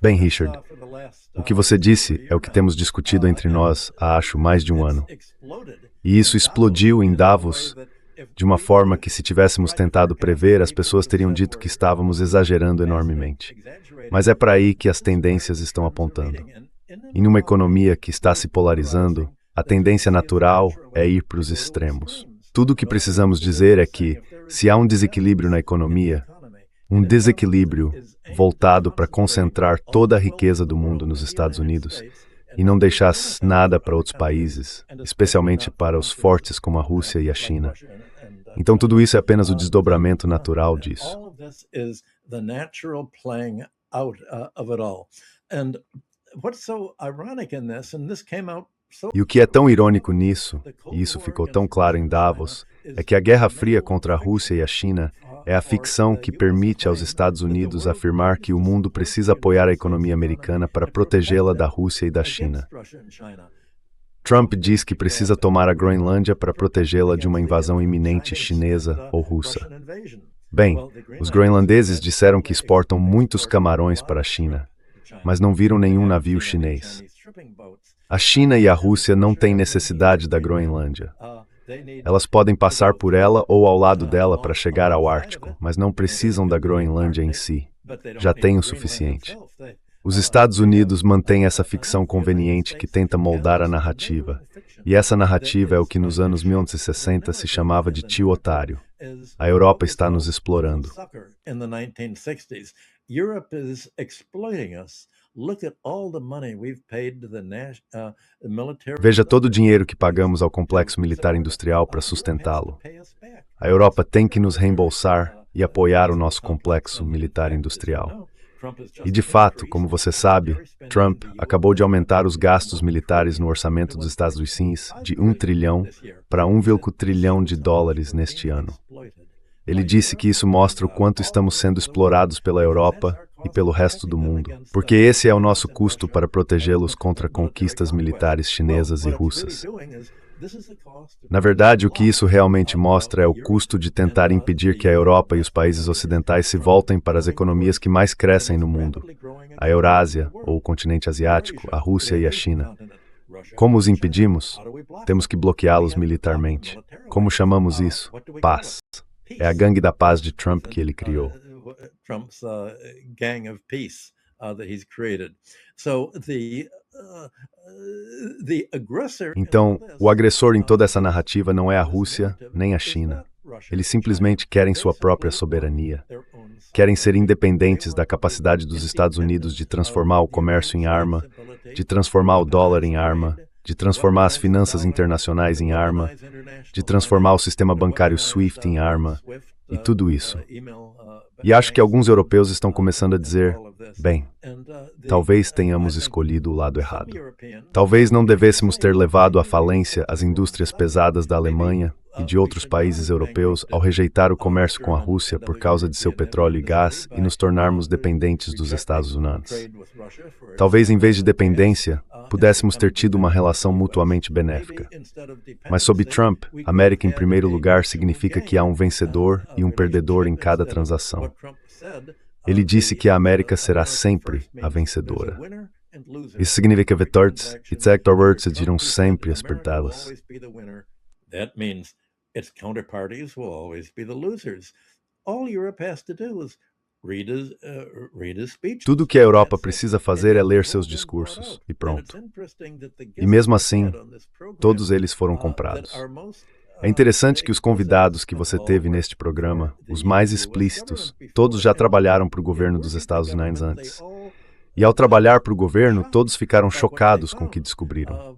Bem, Richard, o que você disse é o que temos discutido entre nós há, acho, mais de um ano. E isso explodiu em Davos de uma forma que, se tivéssemos tentado prever, as pessoas teriam dito que estávamos exagerando enormemente. Mas é para aí que as tendências estão apontando. E numa economia que está se polarizando, a tendência natural é ir para os extremos. Tudo o que precisamos dizer é que, se há um desequilíbrio na economia, um desequilíbrio voltado para concentrar toda a riqueza do mundo nos Estados Unidos e não deixar nada para outros países, especialmente para os fortes como a Rússia e a China. Então tudo isso é apenas o desdobramento natural disso. E o que é tão irônico nisso, e isso ficou tão claro em Davos, é que a Guerra Fria contra a Rússia e a China é a ficção que permite aos Estados Unidos afirmar que o mundo precisa apoiar a economia americana para protegê-la da Rússia e da China. Trump diz que precisa tomar a Groenlândia para protegê-la de uma invasão iminente chinesa ou russa. Bem, os groenlandeses disseram que exportam muitos camarões para a China, mas não viram nenhum navio chinês. A China e a Rússia não têm necessidade da Groenlândia. Elas podem passar por ela ou ao lado dela para chegar ao Ártico, mas não precisam da Groenlândia em si. Já têm o suficiente. Os Estados Unidos mantêm essa ficção conveniente que tenta moldar a narrativa. E essa narrativa é o que nos anos 1960 se chamava de tio otário. A Europa está nos explorando. Veja todo o dinheiro que pagamos ao complexo militar industrial para sustentá-lo. A Europa tem que nos reembolsar e apoiar o nosso complexo militar industrial. E de fato, como você sabe, Trump acabou de aumentar os gastos militares no orçamento dos Estados Unidos de 1 trilhão para 1,1 trilhão de dólares neste ano. Ele disse que isso mostra o quanto estamos sendo explorados pela Europa e pelo resto do mundo, porque esse é o nosso custo para protegê-los contra conquistas militares chinesas e russas. Na verdade, o que isso realmente mostra é o custo de tentar impedir que a Europa e os países ocidentais se voltem para as economias que mais crescem no mundo, a Eurásia, ou o continente asiático, a Rússia e a China. Como os impedimos? Temos que bloqueá-los militarmente. Como chamamos isso? Paz. É a gangue da paz de Trump que ele criou. Então, o agressor em toda essa narrativa não é a Rússia nem a China. Eles simplesmente querem sua própria soberania. Querem ser independentes da capacidade dos Estados Unidos de transformar o comércio em arma, de transformar o dólar em arma, de transformar as finanças internacionais em arma, de transformar o sistema bancário SWIFT em arma, e tudo isso. E acho que alguns europeus estão começando a dizer, bem, talvez tenhamos escolhido o lado errado. Talvez não devêssemos ter levado à falência as indústrias pesadas da Alemanha e de outros países europeus ao rejeitar o comércio com a Rússia por causa de seu petróleo e gás e nos tornarmos dependentes dos Estados Unidos. Talvez, em vez de dependência, pudéssemos ter tido uma relação mutuamente benéfica. Mas sob Trump, América em primeiro lugar significa que há um vencedor e um perdedor em cada transação. Ele disse que a América será sempre a vencedora. Isso significa que todos e sectores dirão sempre as perdas. Its counterparties will always be the losers. All Europe has to do is read his speech. Tudo que a Europa precisa fazer é ler seus discursos, e pronto. E mesmo assim, todos eles foram comprados. É interessante que os convidados que você teve neste programa, os mais explícitos, todos já trabalharam para o governo dos Estados Unidos antes. E ao trabalhar para o governo, todos ficaram chocados com o que descobriram.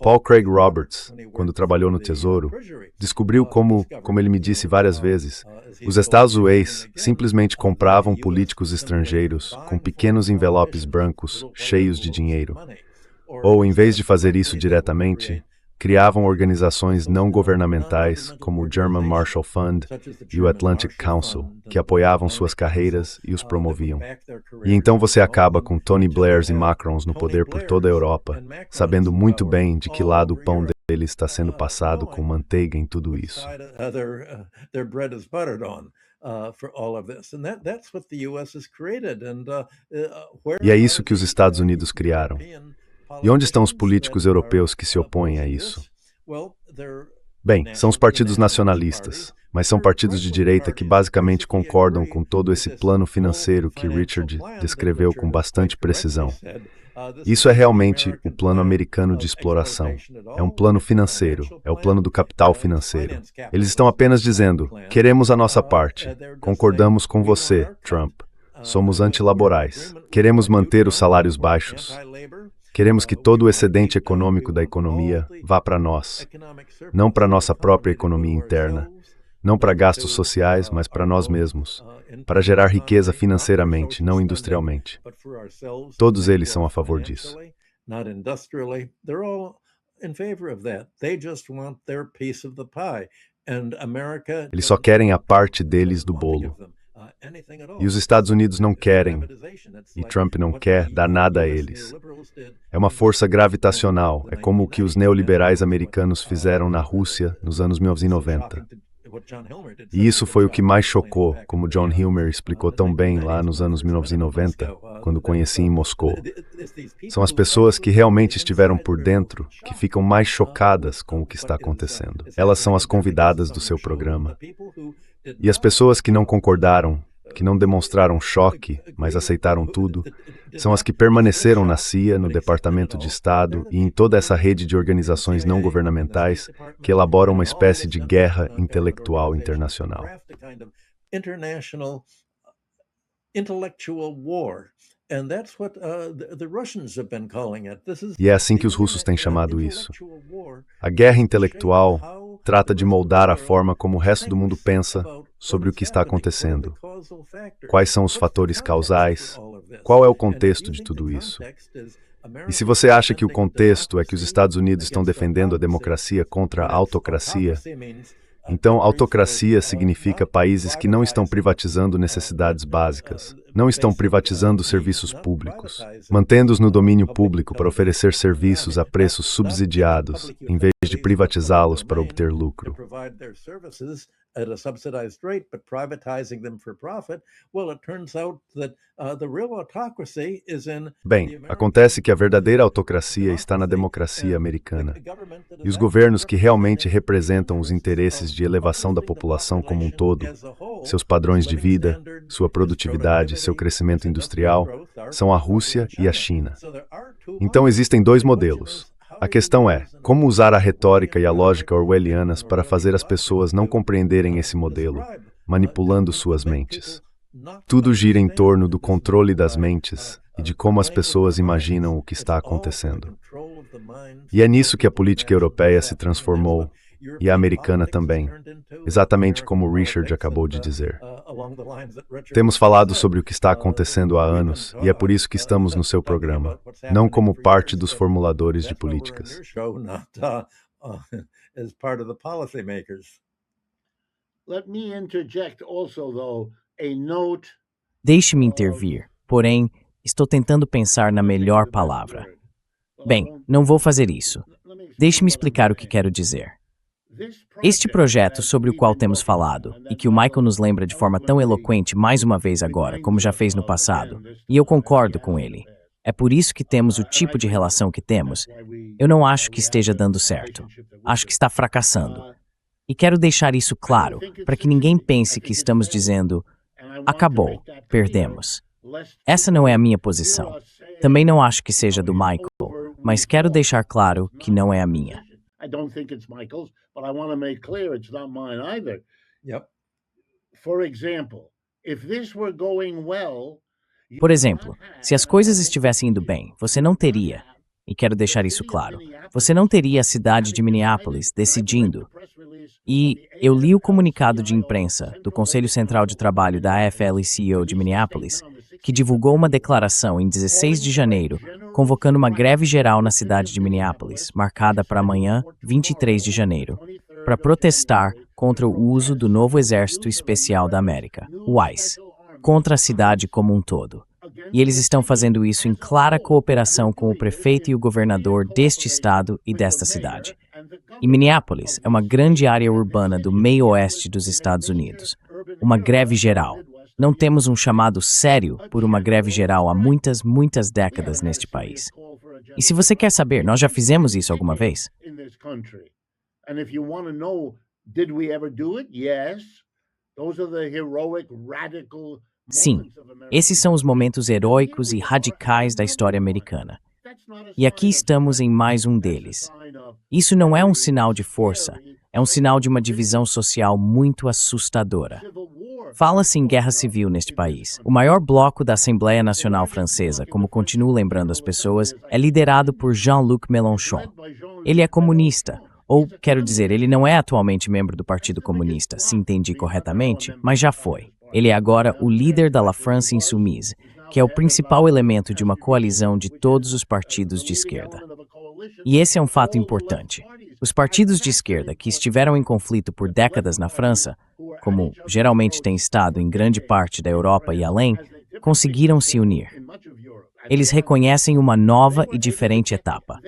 Paul Craig Roberts, quando trabalhou no Tesouro, descobriu como ele me disse várias vezes, os Estados Unidos simplesmente compravam políticos estrangeiros com pequenos envelopes brancos cheios de dinheiro. Ou, em vez de fazer isso diretamente, criavam organizações não governamentais como o German Marshall Fund e o Atlantic Council, que apoiavam suas carreiras e os promoviam. E então você acaba com Tony Blairs e Macrons no poder por toda a Europa, sabendo muito bem de que lado o pão deles está sendo passado com manteiga em tudo isso. E é isso que os Estados Unidos criaram. E onde estão os políticos europeus que se opõem a isso? Bem, são os partidos nacionalistas, mas são partidos de direita que basicamente concordam com todo esse plano financeiro que Richard descreveu com bastante precisão. Isso é realmente o plano americano de exploração. É um plano financeiro, é o plano do capital financeiro. Eles estão apenas dizendo, queremos a nossa parte, concordamos com você, Trump. Somos antilaborais. Queremos manter os salários baixos. Queremos que todo o excedente econômico da economia vá para nós, não para nossa própria economia interna, não para gastos sociais, mas para nós mesmos, para gerar riqueza financeiramente, não industrialmente. Todos eles são a favor disso. Eles só querem a parte deles do bolo. E os Estados Unidos não querem, e Trump não quer dar nada a eles. É uma força gravitacional, é como o que os neoliberais americanos fizeram na Rússia nos anos 1990. E isso foi o que mais chocou, como John Hilmer explicou tão bem lá nos anos 1990, quando conheci em Moscou. São as pessoas que realmente estiveram por dentro que ficam mais chocadas com o que está acontecendo. Elas são as convidadas do seu programa. E as pessoas que não concordaram, que não demonstraram choque, mas aceitaram tudo, são as que permaneceram na CIA, no Departamento de Estado e em toda essa rede de organizações não governamentais que elaboram uma espécie de guerra intelectual internacional. E é assim que os russos têm chamado isso. A guerra intelectual trata de moldar a forma como o resto do mundo pensa sobre o que está acontecendo. Quais são os fatores causais? Qual é o contexto de tudo isso? E se você acha que o contexto é que os Estados Unidos estão defendendo a democracia contra a autocracia, então autocracia significa países que não estão privatizando necessidades básicas, não estão privatizando serviços públicos, mantendo-os no domínio público para oferecer serviços a preços subsidiados, em vez de privatizá-los para obter lucro. At a subsidized rate, but privatizing them for profit, well, it turns out that the real autocracy is in. Bem, acontece que a verdadeira autocracia está na democracia americana. E os governos que realmente representam os interesses de elevação da população como um todo, seus padrões de vida, sua produtividade, seu crescimento industrial, são a Rússia e a China. Então existem dois modelos. A questão é, como usar a retórica e a lógica orwellianas para fazer as pessoas não compreenderem esse modelo, manipulando suas mentes. Tudo gira em torno do controle das mentes e de como as pessoas imaginam o que está acontecendo. E é nisso que a política europeia se transformou, e a americana também, exatamente como o Richard acabou de dizer. Temos falado sobre o que está acontecendo há anos, e é por isso que estamos no seu programa, não como parte dos formuladores de políticas. Deixe-me intervir, porém, estou tentando pensar na melhor palavra. Bem, não vou fazer isso. Deixe-me explicar o que quero dizer. Este projeto sobre o qual temos falado, e que o Michael nos lembra de forma tão eloquente mais uma vez agora, como já fez no passado, e eu concordo com ele. É por isso que temos o tipo de relação que temos. Eu não acho que esteja dando certo. Acho que está fracassando. E quero deixar isso claro, para que ninguém pense que estamos dizendo, acabou, perdemos. Essa não é a minha posição. Também não acho que seja do Michael, mas quero deixar claro que não é a minha. I don't think it's Michael's, but I want to make clear it's not mine either. Yep. For example, if this were going well, Por exemplo, se as coisas estivessem indo bem, você não teria, e quero deixar isso claro, você não teria a cidade de Minneapolis decidindo. E eu li o comunicado de imprensa do Conselho Central de Trabalho da AFL-CIO de Minneapolis, que divulgou uma declaração em 16 de janeiro, convocando uma greve geral na cidade de Minneapolis, marcada para amanhã, 23 de janeiro, para protestar contra o uso do novo Exército Especial da América, o ICE, contra a cidade como um todo. E eles estão fazendo isso em clara cooperação com o prefeito e o governador deste estado e desta cidade. E Minneapolis é uma grande área urbana do meio-oeste dos Estados Unidos, uma greve geral. Não temos um chamado sério por uma greve geral há muitas décadas neste país. E se você quer saber, nós já fizemos isso alguma vez? Sim, esses são os momentos heróicos e radicais da história americana. E aqui estamos em mais um deles. Isso não é um sinal de força, é um sinal de uma divisão social muito assustadora. Fala-se em guerra civil neste país. O maior bloco da Assembleia Nacional Francesa, como continuo lembrando as pessoas, é liderado por Jean-Luc Mélenchon. Ele é comunista, ou, quero dizer, ele não é atualmente membro do Partido Comunista, se entendi corretamente, mas já foi. Ele é agora o líder da La France Insoumise, que é o principal elemento de uma coalizão de todos os partidos de esquerda. E esse é um fato importante. Os partidos de esquerda que estiveram em conflito por décadas na França, como geralmente tem estado em grande parte da Europa e além, conseguiram se unir. Eles reconhecem uma nova e diferente etapa.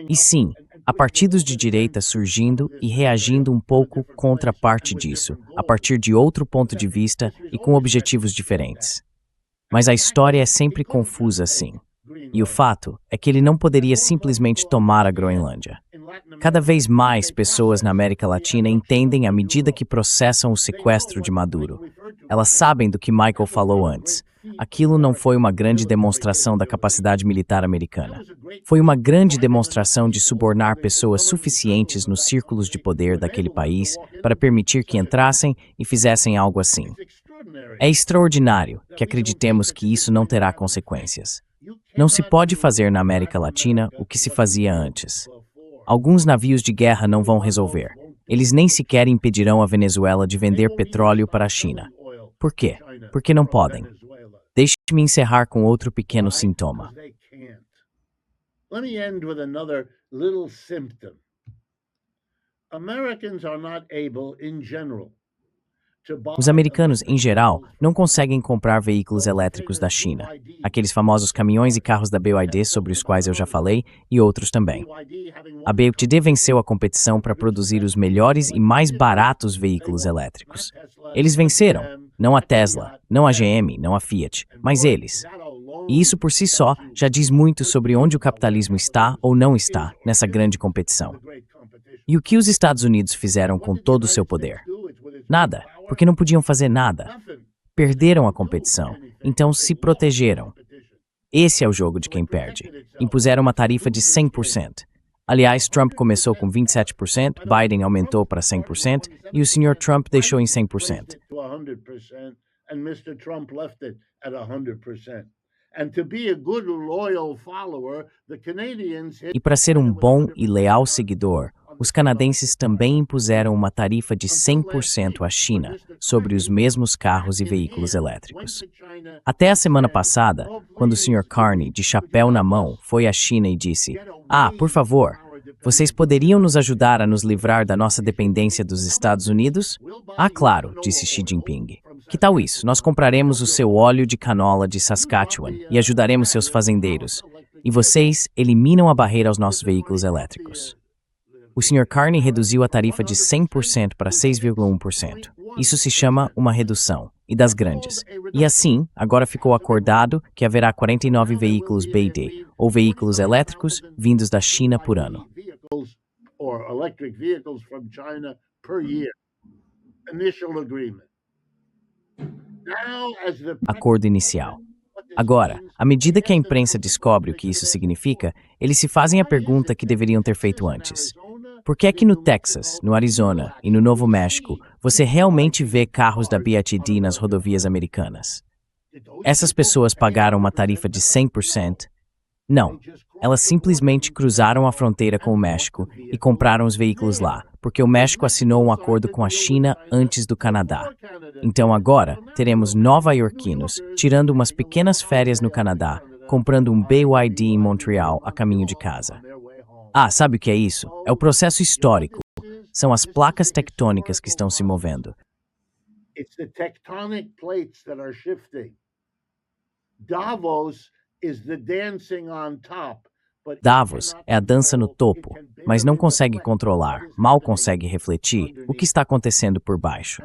E sim, há partidos de direita surgindo e reagindo um pouco contra parte disso, a partir de outro ponto de vista e com objetivos diferentes. Mas a história é sempre confusa assim. E o fato é que ele não poderia simplesmente tomar a Groenlândia. Cada vez mais pessoas na América Latina entendem à medida que processam o sequestro de Maduro. Elas sabem do que Michael falou antes. Aquilo não foi uma grande demonstração da capacidade militar americana. Foi uma grande demonstração de subornar pessoas suficientes nos círculos de poder daquele país para permitir que entrassem e fizessem algo assim. É extraordinário que acreditemos que isso não terá consequências. Não se pode fazer na América Latina o que se fazia antes. Alguns navios de guerra não vão resolver. Eles nem sequer impedirão a Venezuela de vender petróleo para a China. Por quê? Porque não podem. Deixe-me encerrar com outro pequeno sintoma. Let me end with another little symptom. Americans are not able, in general, Os americanos, em geral, não conseguem comprar veículos elétricos da China. Aqueles famosos caminhões e carros da BYD sobre os quais eu já falei, e outros também. A BYD venceu a competição para produzir os melhores e mais baratos veículos elétricos. Eles venceram, não a Tesla, não a GM, não a Fiat, mas eles. E isso por si só já diz muito sobre onde o capitalismo está ou não está nessa grande competição. E o que os Estados Unidos fizeram com todo o seu poder? Nada, porque não podiam fazer nada. Perderam a competição, então se protegeram. Esse é o jogo de quem perde. Impuseram uma tarifa de 100%. Aliás, Trump começou com 27%, Biden aumentou para 100% e o Sr. Trump deixou em 100%. E para ser um bom e leal seguidor, os canadenses também impuseram uma tarifa de 100% à China sobre os mesmos carros e veículos elétricos. Até a semana passada, quando o Sr. Carney, de chapéu na mão, foi à China e disse: por favor, vocês poderiam nos ajudar a nos livrar da nossa dependência dos Estados Unidos? Claro, disse Xi Jinping. Que tal isso? Nós compraremos o seu óleo de canola de Saskatchewan e ajudaremos seus fazendeiros. E vocês eliminam a barreira aos nossos veículos elétricos. O Sr. Carney reduziu a tarifa de 100% para 6,1%. Isso se chama uma redução, e das grandes. E assim, agora ficou acordado que haverá 49 veículos BYD, ou veículos elétricos, vindos da China por ano. Acordo inicial. Agora, à medida que a imprensa descobre o que isso significa, eles se fazem a pergunta que deveriam ter feito antes. Por que é que no Texas, no Arizona e no Novo México você realmente vê carros da BYD nas rodovias americanas? Essas pessoas pagaram uma tarifa de 100%? Não. Elas simplesmente cruzaram a fronteira com o México e compraram os veículos lá, porque o México assinou um acordo com a China antes do Canadá. Então agora, teremos nova-iorquinos tirando umas pequenas férias no Canadá, comprando um BYD em Montreal a caminho de casa. Sabe o que é isso? É o processo histórico. São as placas tectônicas que estão se movendo. It's the tectonic plates that are shifting. Davos is the dancing on top Davos é a dança no topo, mas não consegue controlar, mal consegue refletir o que está acontecendo por baixo.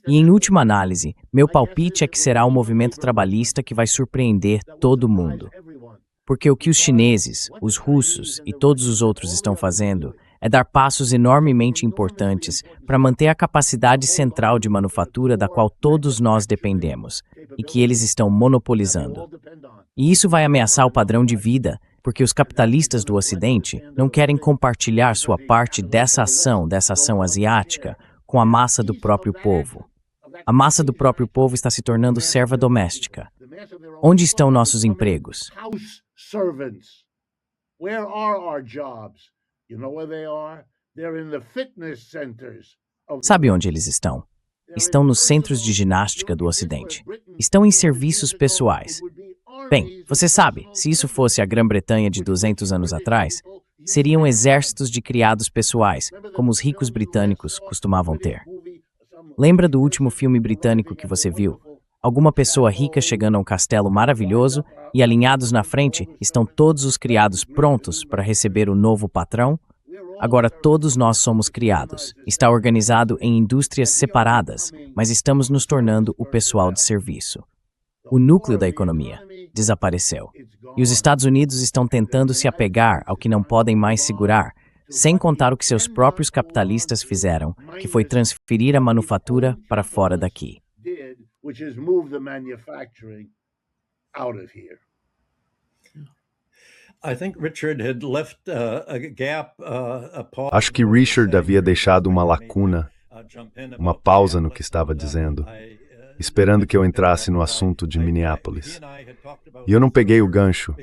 E em última análise, meu palpite é que será o movimento trabalhista que vai surpreender todo mundo. Porque o que os chineses, os russos e todos os outros estão fazendo é dar passos enormemente importantes para manter a capacidade central de manufatura da qual todos nós dependemos e que eles estão monopolizando. E isso vai ameaçar o padrão de vida, porque os capitalistas do Ocidente não querem compartilhar sua parte dessa ação asiática, com a massa do próprio povo. A massa do próprio povo está se tornando serva doméstica. Onde estão nossos empregos? Where are our jobs? You know where they are? They're in the fitness centers. Sabe onde eles estão? Estão nos centros de ginástica do Ocidente. Estão em serviços pessoais. Bem, você sabe, se isso fosse a Grã-Bretanha de 200 anos atrás, seriam exércitos de criados pessoais, como os ricos britânicos costumavam ter. Lembra do último filme britânico que você viu? Alguma pessoa rica chegando a um castelo maravilhoso e alinhados na frente estão todos os criados prontos para receber o novo patrão? Agora todos nós somos criados. Está organizado em indústrias separadas, mas estamos nos tornando o pessoal de serviço. O núcleo da economia desapareceu. E os Estados Unidos estão tentando se apegar ao que não podem mais segurar, sem contar o que seus próprios capitalistas fizeram, que foi transferir a manufatura para fora daqui. Which is move the manufacturing out of here. Acho que Richard havia deixado uma lacuna, uma pausa no que estava dizendo, esperando que eu entrasse no assunto de Minneapolis. E eu não peguei o gancho,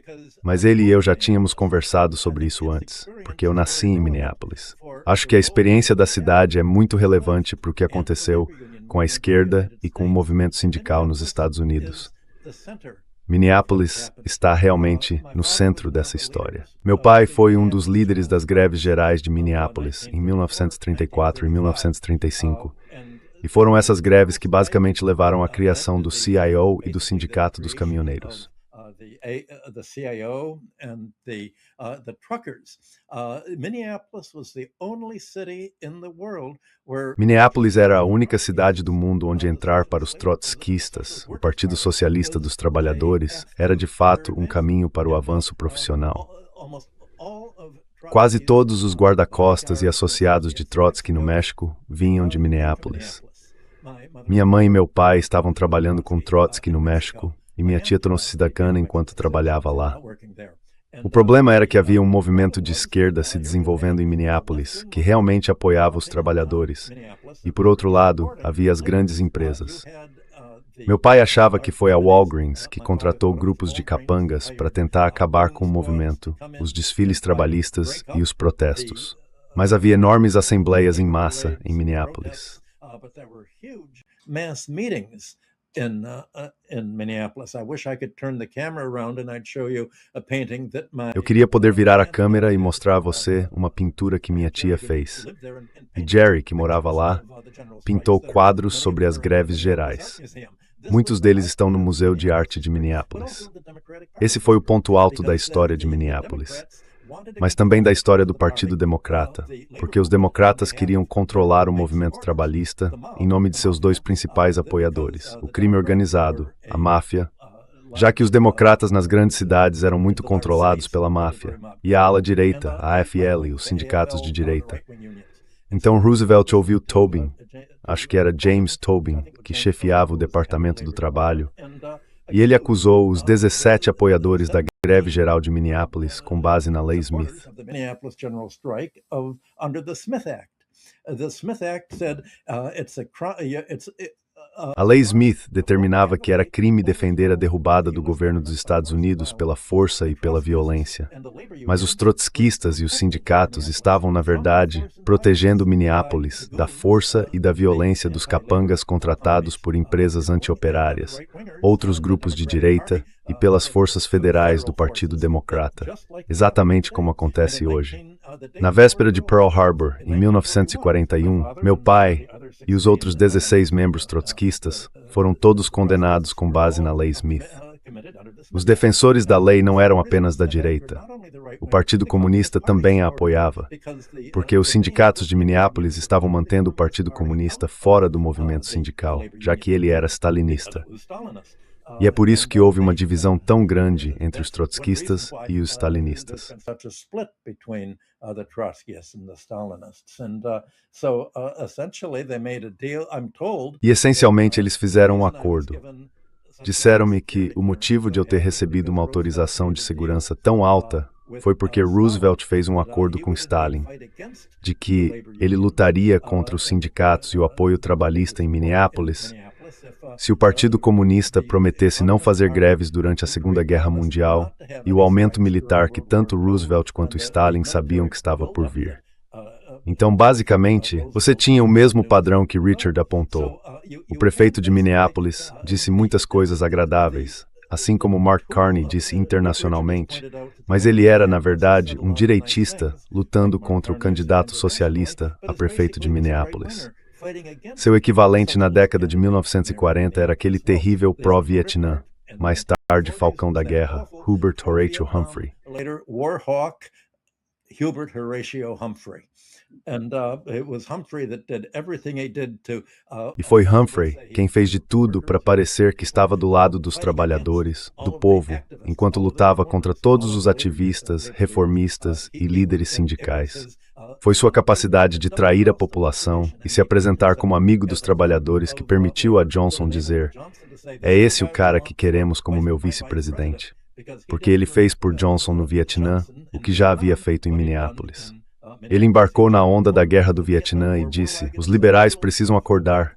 mas ele e eu já tínhamos conversado sobre isso antes, porque eu nasci em Minneapolis. Acho que a experiência da cidade é muito relevante para o que aconteceu com a esquerda e com o movimento sindical nos Estados Unidos. Minneapolis está realmente no centro dessa história. Meu pai foi um dos líderes das greves gerais de Minneapolis em 1934 e 1935. E foram essas greves que basicamente levaram à criação do CIO e do Sindicato dos Caminhoneiros. Minneapolis era a única cidade do mundo onde entrar para os trotskistas, o Partido Socialista dos Trabalhadores, era de fato um caminho para o avanço profissional. Quase todos os guarda-costas e associados de Trotsky no México vinham de Minneapolis. Minha mãe e meu pai estavam trabalhando com Trotsky no México e minha tia tornou-se cidadã enquanto trabalhava lá. O problema era que havia um movimento de esquerda se desenvolvendo em Minneapolis, que realmente apoiava os trabalhadores. E, por outro lado, havia as grandes empresas. Meu pai achava que foi a Walgreens que contratou grupos de capangas para tentar acabar com o movimento, os desfiles trabalhistas e os protestos. Mas havia enormes assembleias em massa em Minneapolis. Eu queria poder virar a câmera e mostrar a você uma pintura que minha tia fez. E Jerry, que morava lá, pintou quadros sobre as greves gerais. Muitos deles estão no Museu de Arte de Minneapolis. Esse foi o ponto alto da história de Minneapolis. Mas também da história do Partido Democrata, porque os democratas queriam controlar o movimento trabalhista em nome de seus dois principais apoiadores, o crime organizado, a máfia, já que os democratas nas grandes cidades eram muito controlados pela máfia, e a ala direita, a AFL, os sindicatos de direita. Então Roosevelt ouviu Tobin, acho que era James Tobin, que chefiava o Departamento do Trabalho, e ele acusou os 17 apoiadores da greve geral de Minneapolis com base na Lei Smith. A Lei Smith determinava que era crime defender a derrubada do governo dos Estados Unidos pela força e pela violência. Mas os trotskistas e os sindicatos estavam, na verdade, protegendo Minneapolis da força e da violência dos capangas contratados por empresas antioperárias, outros grupos de direita e pelas forças federais do Partido Democrata, exatamente como acontece hoje. Na véspera de Pearl Harbor, em 1941, meu pai e os outros 16 membros trotskistas foram todos condenados com base na Lei Smith. Os defensores da lei não eram apenas da direita. O Partido Comunista também a apoiava, porque os sindicatos de Minneapolis estavam mantendo o Partido Comunista fora do movimento sindical, já que ele era stalinista. E é por isso que houve uma divisão tão grande entre os trotskistas e os stalinistas. E essencialmente eles fizeram um acordo. Disseram-me que o motivo de eu ter recebido uma autorização de segurança tão alta foi porque Roosevelt fez um acordo com Stalin, de que ele lutaria contra os sindicatos e o apoio trabalhista em Minneapolis se o Partido Comunista prometesse não fazer greves durante a Segunda Guerra Mundial e o aumento militar que tanto Roosevelt quanto Stalin sabiam que estava por vir. Então, basicamente, você tinha o mesmo padrão que Richard apontou. O prefeito de Minneapolis disse muitas coisas agradáveis, assim como Mark Carney disse internacionalmente, mas ele era, na verdade, um direitista lutando contra o candidato socialista a prefeito de Minneapolis. Seu equivalente na década de 1940 era aquele terrível pró-Vietnã, mais tarde Falcão da Guerra, Hubert Horatio Humphrey. E foi Humphrey quem fez de tudo para parecer que estava do lado dos trabalhadores, do povo, enquanto lutava contra todos os ativistas, reformistas e líderes sindicais. Foi sua capacidade de trair a população e se apresentar como amigo dos trabalhadores que permitiu a Johnson dizer: "É esse o cara que queremos como meu vice-presidente." Porque ele fez por Johnson no Vietnã o que já havia feito em Minneapolis. Ele embarcou na onda da guerra do Vietnã e disse: "Os liberais precisam acordar.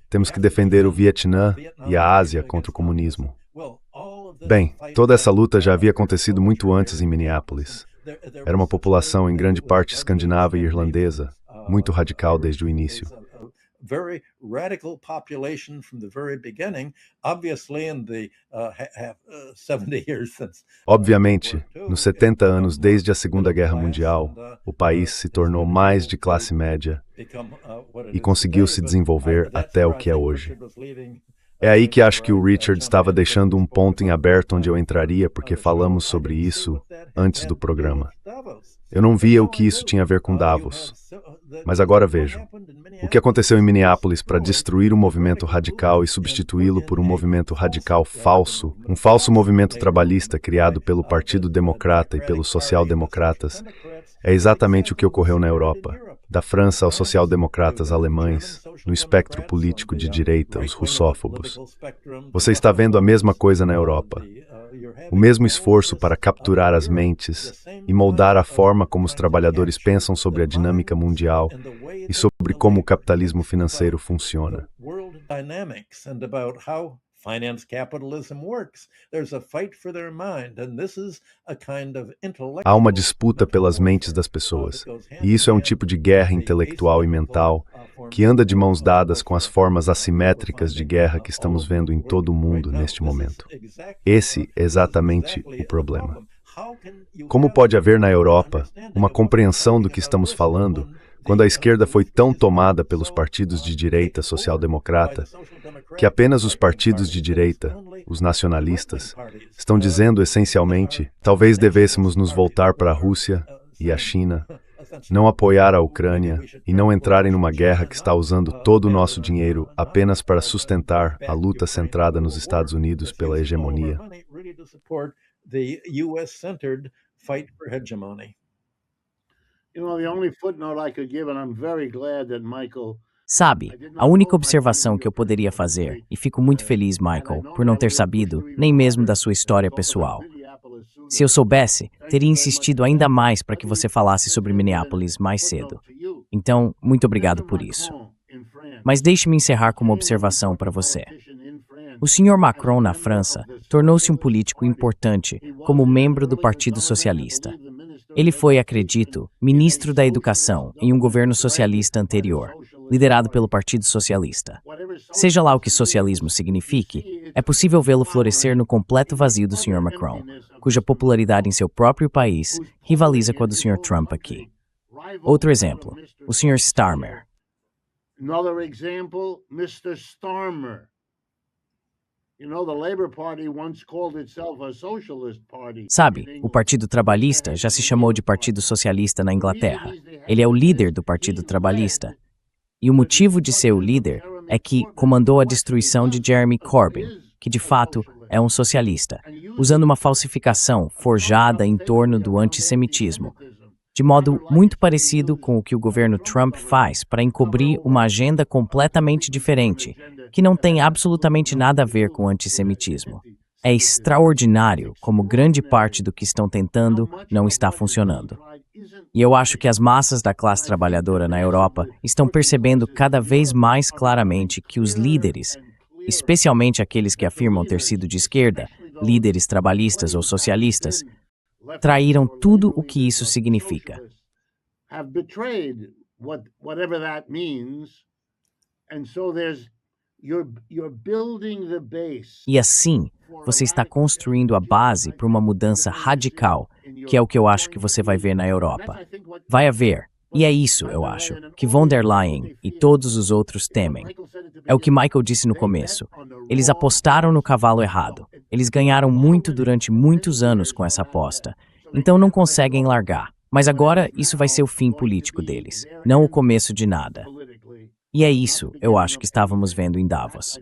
Temos que defender o Vietnã e a Ásia contra o comunismo." Bem, toda essa luta já havia acontecido muito antes em Minneapolis. Era uma população em grande parte escandinava e irlandesa, muito radical desde o início. Obviamente, nos 70 anos desde a Segunda Guerra Mundial, o país se tornou mais de classe média e conseguiu se desenvolver até o que é hoje. É aí que acho que o Richard estava deixando um ponto em aberto onde eu entraria, porque falamos sobre isso antes do programa. Eu não via o que isso tinha a ver com Davos, mas agora vejo. O que aconteceu em Minneapolis para destruir o movimento radical e substituí-lo por um movimento radical falso, um falso movimento trabalhista criado pelo Partido Democrata e pelos social-democratas, é exatamente o que ocorreu na Europa. Da França aos social-democratas alemães, no espectro político de direita, os russófobos. Você está vendo a mesma coisa na Europa. O mesmo esforço para capturar as mentes e moldar a forma como os trabalhadores pensam sobre a dinâmica mundial e sobre como o capitalismo financeiro funciona. Há uma disputa pelas mentes das pessoas, e isso é um tipo de guerra intelectual e mental que anda de mãos dadas com as formas assimétricas de guerra que estamos vendo em todo o mundo neste momento. Esse é exatamente o problema. Como pode haver na Europa uma compreensão do que estamos falando quando a esquerda foi tão tomada pelos partidos de direita social-democrata que apenas os partidos de direita, os nacionalistas, estão dizendo essencialmente: talvez devêssemos nos voltar para a Rússia e a China, não apoiar a Ucrânia e não entrarem numa guerra que está usando todo o nosso dinheiro apenas para sustentar a luta centrada nos Estados Unidos pela hegemonia. Sabe, a única observação que eu poderia fazer, e fico muito feliz, Michael, por não ter sabido, nem mesmo da sua história pessoal. Se eu soubesse, teria insistido ainda mais para que você falasse sobre Minneapolis mais cedo. Então, muito obrigado por isso. Mas deixe-me encerrar com uma observação para você. O Sr. Macron, na França, tornou-se um político importante como membro do Partido Socialista. Ele foi, acredito, ministro da Educação em um governo socialista anterior, liderado pelo Partido Socialista. Seja lá o que socialismo signifique, é possível vê-lo florescer no completo vazio do Sr. Macron, cuja popularidade em seu próprio país rivaliza com a do Sr. Trump aqui. Outro exemplo, o Sr. Starmer. Another example, Mr. Starmer. Sabe, o Partido Trabalhista já se chamou de Partido Socialista na Inglaterra. Ele é o líder do Partido Trabalhista. E o motivo de ser o líder é que comandou a destruição de Jeremy Corbyn, que de fato é um socialista, usando uma falsificação forjada em torno do antissemitismo, de modo muito parecido com o que o governo Trump faz para encobrir uma agenda completamente diferente, que não tem absolutamente nada a ver com o antissemitismo. É extraordinário como grande parte do que estão tentando não está funcionando. E eu acho que as massas da classe trabalhadora na Europa estão percebendo cada vez mais claramente que os líderes, especialmente aqueles que afirmam ter sido de esquerda, líderes trabalhistas ou socialistas, traíram tudo o que isso significa. E assim, você está construindo a base para uma mudança radical, que é o que eu acho que você vai ver na Europa. Vai haver, e é isso, eu acho, que von der Leyen e todos os outros temem. É o que Michael disse no começo. Eles apostaram no cavalo errado. Eles ganharam muito durante muitos anos com essa aposta. Então não conseguem largar. Mas agora isso vai ser o fim político deles, não o começo de nada. E é isso, eu acho que estávamos vendo em Davos.